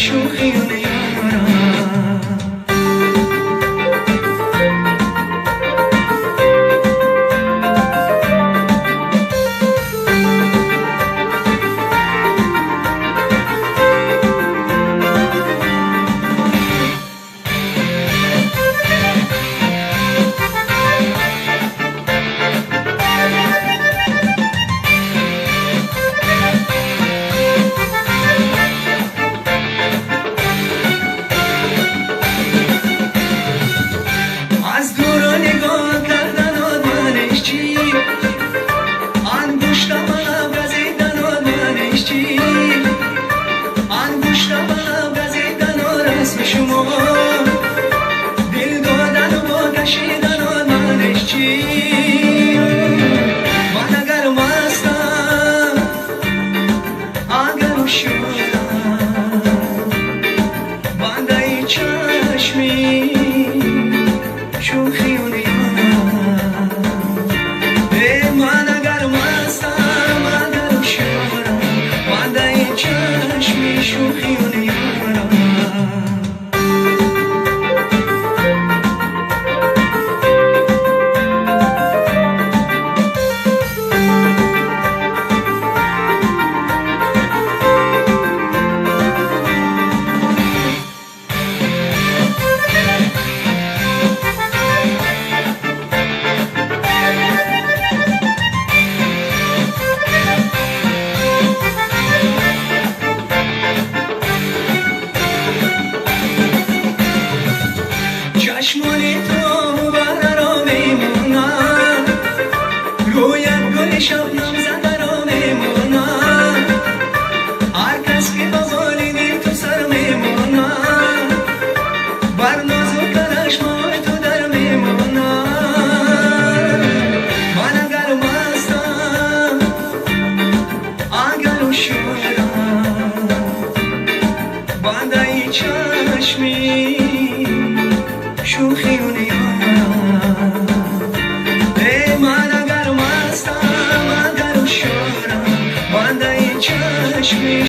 شوخیون یارم. چشمان تو برا میمونم، رویم گل شبنم زهرا میمونم، هر کس که با بالینی تو سر میمونم، بر نازو کرشمای تو در میمونم. من اگر مستم اگر شورم بنده چشمی شوخیون یارم. من اگر مستم اگر شورم بنده چشمی